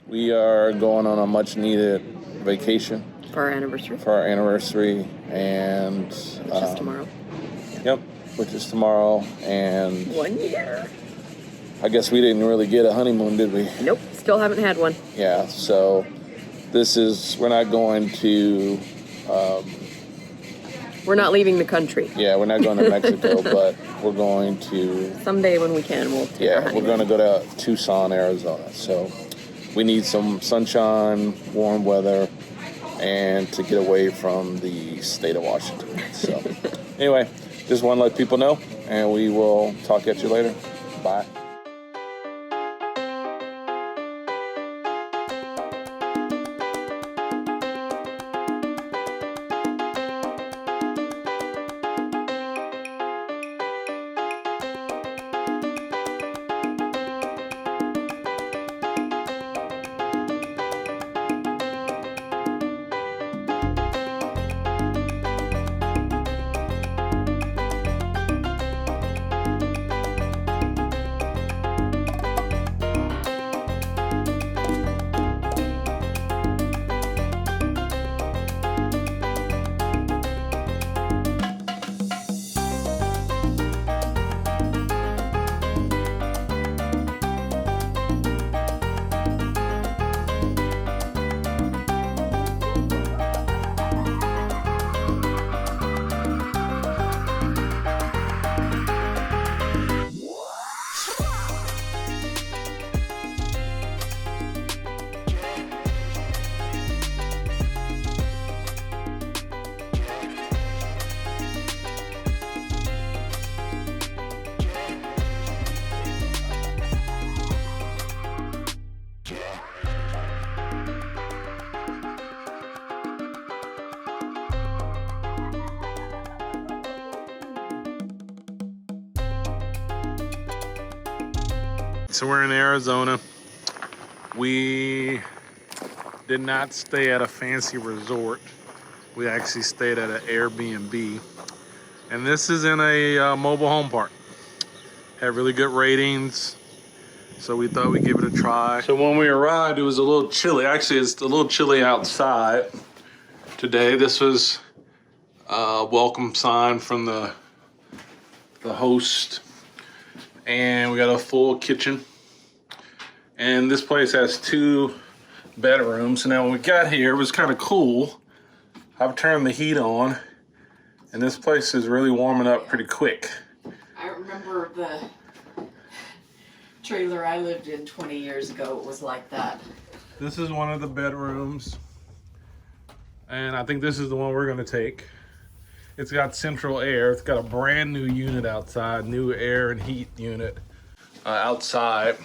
We are going on a much needed vacation. For our anniversary. For our anniversary, and... Which is tomorrow. Yep, which is tomorrow, and... 1 year. I guess we didn't really get a honeymoon, did we? Nope, still haven't had one. Yeah, so we're not going to... we're not leaving the country. Yeah, we're not going to Mexico, but we're going to... Someday when we can, we'll take our honeymoon. We're going to go to Tucson, Arizona. So we need some sunshine, warm weather, and to get away from the state of Washington. So anyway, just want to let people know, and we will talk at you later. Bye. So we're in Arizona. We did not stay at a fancy resort. We actually stayed at an Airbnb. And this is in a mobile home park. Had really good ratings. So we thought we'd give it a try. So when we arrived, it was a little chilly. Actually, it's a little chilly outside today. This was a welcome sign from the host. And we got a full kitchen. And this place has 2 bedrooms. So now when we got here, it was kind of cool. I've turned the heat on, and this place is really warming up pretty quick. I remember the trailer I lived in 20 years ago. It was like that. This is one of the bedrooms. And I think this is the one we're gonna take. It's got central air. It's got a brand new unit outside, new air and heat unit outside.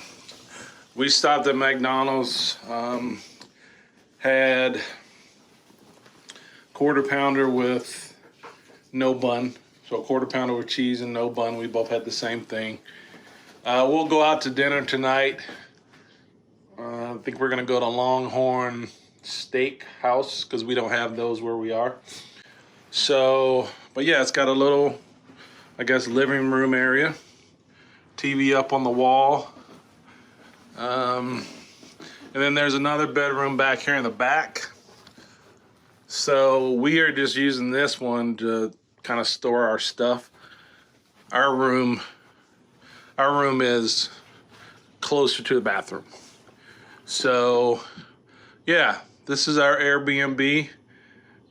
We stopped at McDonald's, had quarter pounder with no bun. So a quarter pounder with cheese and no bun. We both had the same thing. We'll go out to dinner tonight. I think we're gonna go to Longhorn Steak House because we don't have those where we are. So, but yeah, it's got a little, I guess, living room area. TV up on the wall. And then there's another bedroom back here in the back. So we are just using this one to kind of store our stuff. Our room is closer to the bathroom. So yeah, this is our Airbnb.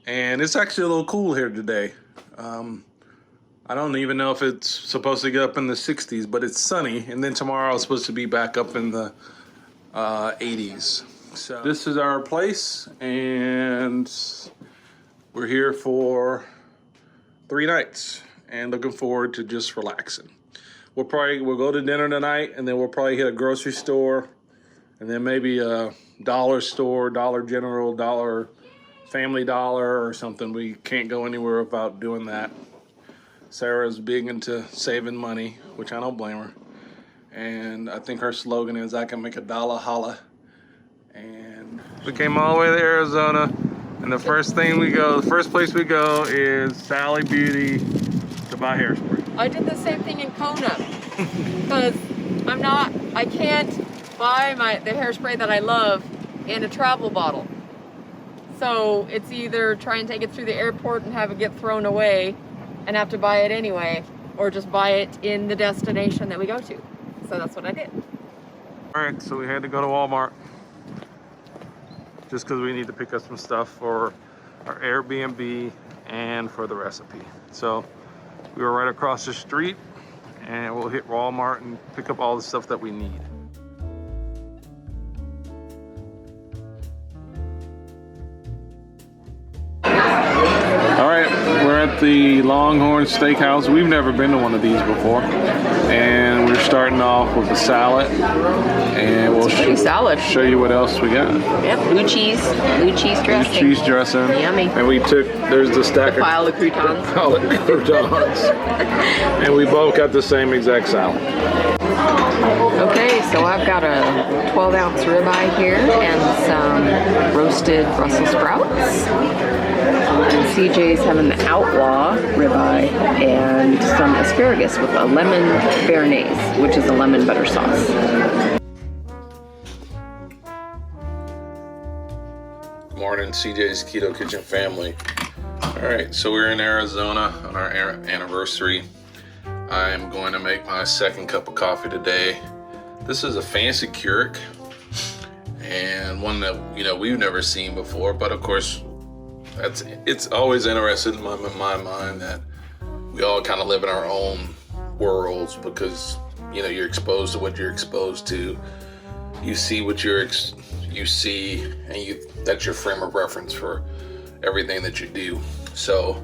And it's actually a little cool here today. I don't even know if it's supposed to get up in the 60s, but it's sunny. And then tomorrow it's supposed to be back up in the 80s. So this is our place, and we're here for 3 nights and looking forward to just relaxing. We'll go to dinner tonight, and then we'll probably hit a grocery store, and then maybe a dollar store, Dollar General, Family Dollar or something. We can't go anywhere without doing that. Sarah's big into saving money, which I don't blame her. And I think her slogan is, I can make a dollar holla. And we came all the way to Arizona, and the first place we go is Sally Beauty to buy hairspray. I did the same thing in Kona because I can't buy the hairspray that I love in a travel bottle. So it's either try and take it through the airport and have it get thrown away and have to buy it anyway, or just buy it in the destination that we go to. So that's what I did. All right, so we had to go to Walmart just because we need to pick up some stuff for our Airbnb and for the recipe. So we were right across the street, and we'll hit Walmart and pick up all the stuff that we need. All right, we're at the Longhorn Steakhouse. We've never been to one of these before. And we're starting off with a salad. And we'll show you what else we got. Yep, blue cheese dressing. Blue cheese dressing. Yummy. And we took, there's the stack of Pile of croutons. And we both got the same exact salad. Okay, so I've got a 12-ounce ribeye here and some roasted Brussels sprouts. And CJ's having the Outlaw ribeye and some asparagus with a lemon béarnaise, which is a lemon butter sauce. Morning, CJ's Keto Kitchen family. All right, so we're in Arizona on our anniversary. I'm going to make my second cup of coffee today. This is a fancy Keurig and one that, you know, we've never seen before, but of course, it's always interested in my mind that we all kind of live in our own worlds because, you know, you're exposed to what you're exposed to. You see what you see, and that's your frame of reference for everything that you do. So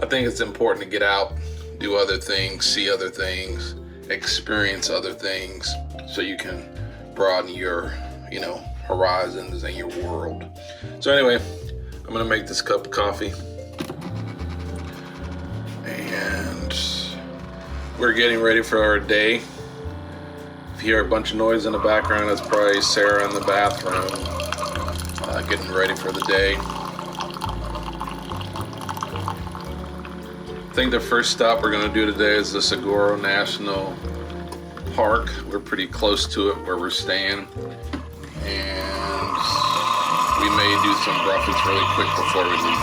I think it's important to get out, do other things, see other things, experience other things, so you can broaden your, you know, horizons and your world. So anyway, I'm gonna make this cup of coffee, and we're getting ready for our day. If you hear a bunch of noise in the background, that's probably Sarah in the bathroom getting ready for the day. I think the first stop we're gonna do today is the Saguaro National Park. We're pretty close to it where we're staying, and we may do some breakfast really quick before we leave.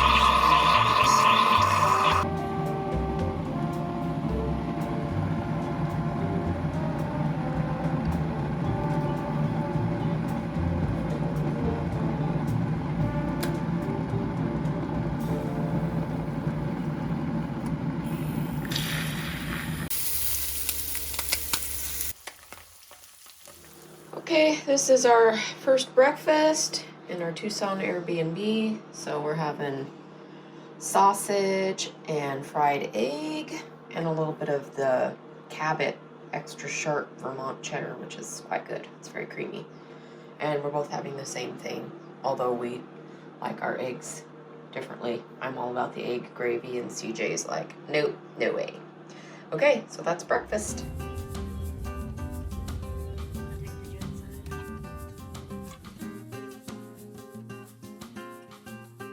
Okay, this is our first breakfast in our Tucson Airbnb. So we're having sausage and fried egg and a little bit of the Cabot extra sharp Vermont cheddar, which is quite good. It's very creamy. And we're both having the same thing, although we like our eggs differently. I'm all about the egg gravy and CJ's like, nope, no way. Okay, so that's breakfast.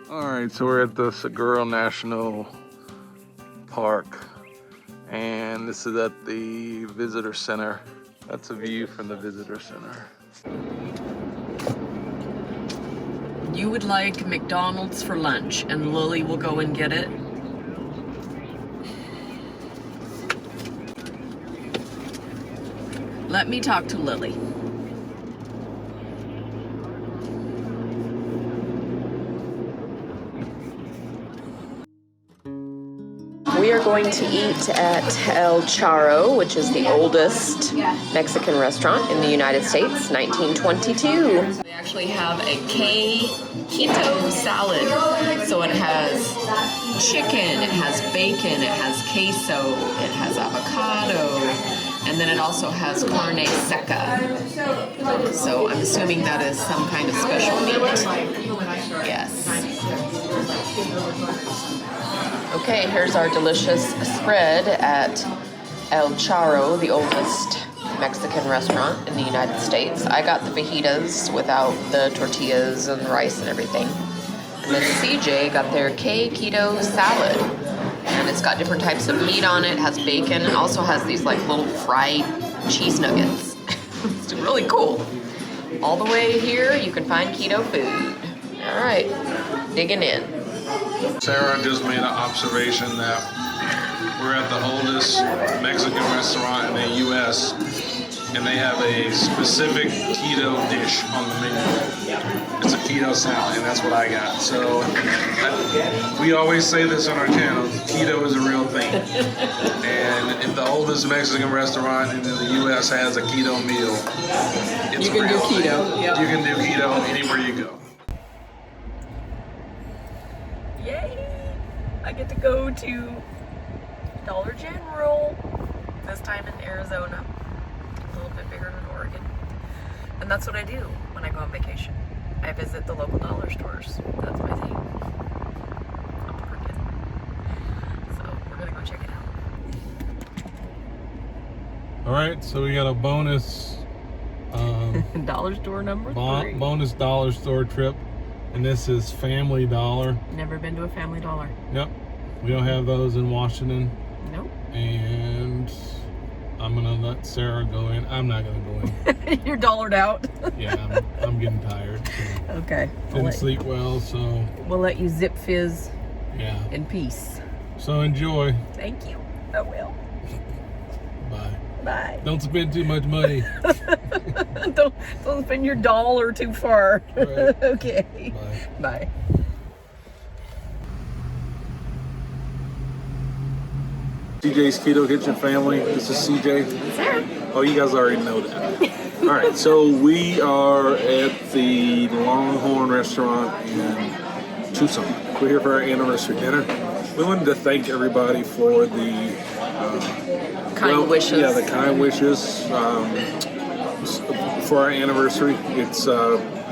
All right, so we're at the Saguaro National Park, and this is at the visitor center. That's a view from the visitor center. You would like McDonald's for lunch, and Lily will go and get it. Let me talk to Lily. We are going to eat at El Charro, which is the oldest Mexican restaurant in the United States, 1922. They actually have a keto salad. So it has chicken, it has bacon, it has queso, it has avocado, and then it also has carne seca. So I'm assuming that is some kind of special meat. Yes. Okay, here's our delicious spread at El Charro, the oldest Mexican restaurant in the United States. I got the fajitas without the tortillas and rice and everything. And then CJ got their keto salad. And it's got different types of meat on it, has bacon, and also has these like little fried cheese nuggets. It's really cool. all the way here, you can find keto food. All right, digging in. Sarah just made an observation that we're at the oldest Mexican restaurant in the U.S. and they have a specific keto dish on the menu. It's a keto salad, and that's what I got. So we always say this on our channel: keto is a real thing. And if the oldest Mexican restaurant in the U.S. has a keto meal, it's You can a real do keto. thing. Yep. You can do keto anywhere you go. Yay! I get to go to Dollar General, this time in Arizona. A little bit bigger than Oregon. And that's what I do when I go on vacation. I visit the local dollar stores. That's my thing. I'm Oregon. So we're gonna go check it out. All right, so we got a bonus Dollar store number 3. bonus dollar store trip, and this is Family Dollar. Never been to a Family Dollar. Yep, we don't have those in Washington, Nope. and I'm gonna let Sarah go in. I'm not gonna go in. You're dollared out. Yeah, I'm getting tired. So. Okay. Didn't sleep well, so We'll let you zip fizz yeah. in peace. So enjoy. Thank you. I will. Bye. Bye. Don't spend too much money. don't spend your dollar too far. Right. Okay. Bye. Bye. CJ's Keto Kitchen family. This is CJ. Sarah. Oh, you guys already know that. All right, so we are at the Longhorn restaurant in Tucson. We're here for our anniversary dinner. We wanted to thank everybody for the Kind wishes. Yeah, the kind wishes for our anniversary. It's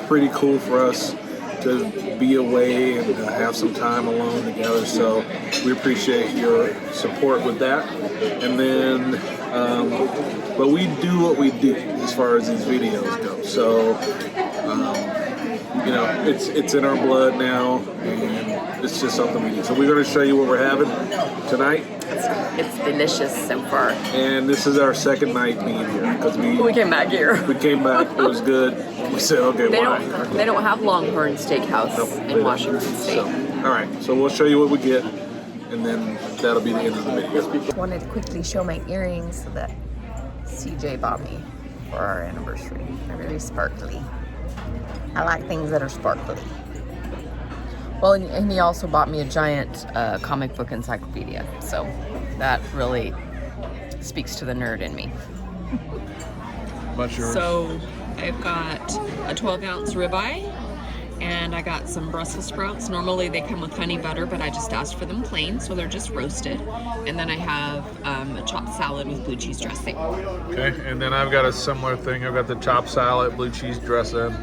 pretty cool for us to be away and have some time alone together. So we appreciate your support with that. And then, but we do what we do as far as these videos go. So, you know, it's in our blood now, and it's just something we do. So we're going to show you what we're having tonight. It's delicious so far. And this is our second night being here because We came back here. we came back. It was good. We said, okay, why? They don't have Longhorn Steakhouse in Washington State. So, all right, so we'll show you what we get, and then that'll be the end of the video. Wanted to quickly show my earrings that CJ bought me for our anniversary. They're very sparkly. I like things that are sparkly. Well, and he also bought me a giant comic book encyclopedia. So that really speaks to the nerd in me. What's yours? So I've got a 12-ounce ribeye, and I got some Brussels sprouts. Normally they come with honey butter, but I just asked for them plain, so they're just roasted. And then I have a chopped salad with blue cheese dressing. Okay, and then I've got a similar thing. I've got the chopped salad, blue cheese dressing.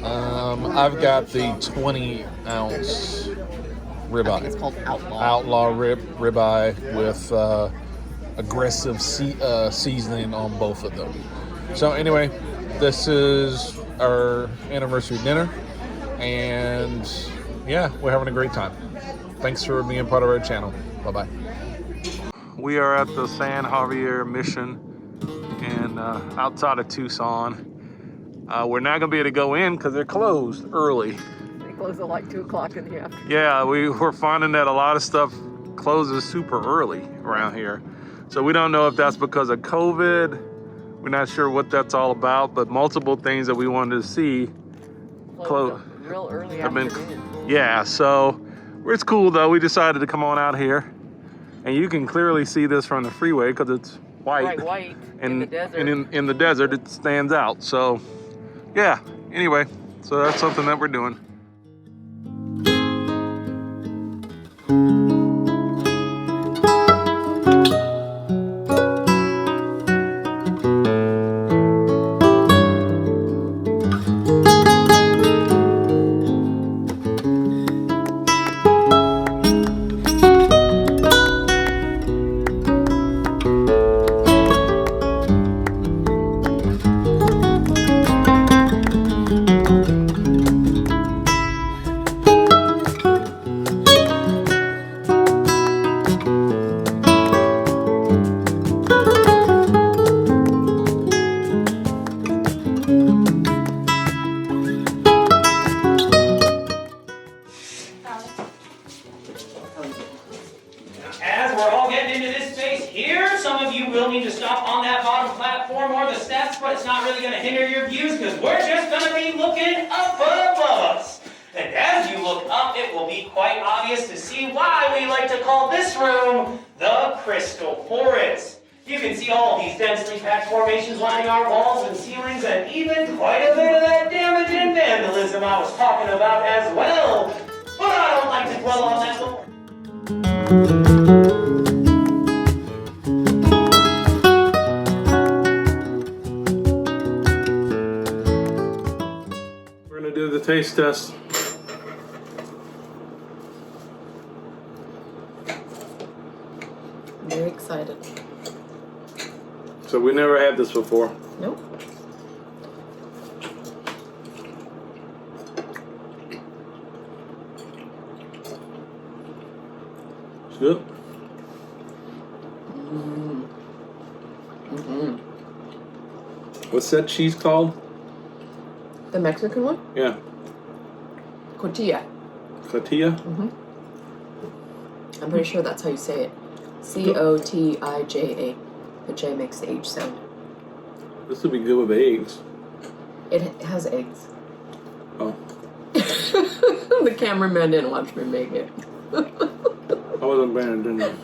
I've got the 20-ounce ribeye. I think it's called Outlaw. Outlaw ribeye with aggressive seasoning on both of them. So anyway, this is our anniversary dinner, and yeah, we're having a great time. Thanks for being part of our channel. Bye-bye. We are at the San Javier Mission and outside of Tucson. We're not gonna be able to go in because they're closed early. They close at like 2 o'clock in the afternoon. Yeah, we're finding that a lot of stuff closes super early around here. So we don't know if that's because of COVID. We're not sure what that's all about, but multiple things that we wanted to see Close real early have been, afternoon. yeah, so it's cool though. We decided to come on out here, and you can clearly see this from the freeway because it's white. Bright white and, in the desert. And in the desert, it stands out. So yeah, anyway, so that's something that we're doing. up on that bottom platform or the steps, but it's not really going to hinder your views because we're just going to be looking up above us. And as you look up, it will be quite obvious to see why we like to call this room the Crystal Forest. You can see all of these densely packed formations lining our walls and ceilings, and even quite a bit of that damage and vandalism I was talking about as well. But I don't like to dwell on that more. We're gonna do the taste test. I'm very excited. So we never had this before. Nope. It's good. What's that cheese called? The Mexican one? Yeah, Cotija. cotija. I'm pretty sure that's how you say it. Cotija. The J makes the H sound. This would be good with eggs. It has eggs. Oh, The cameraman didn't watch me make it. I wasn't paying attention.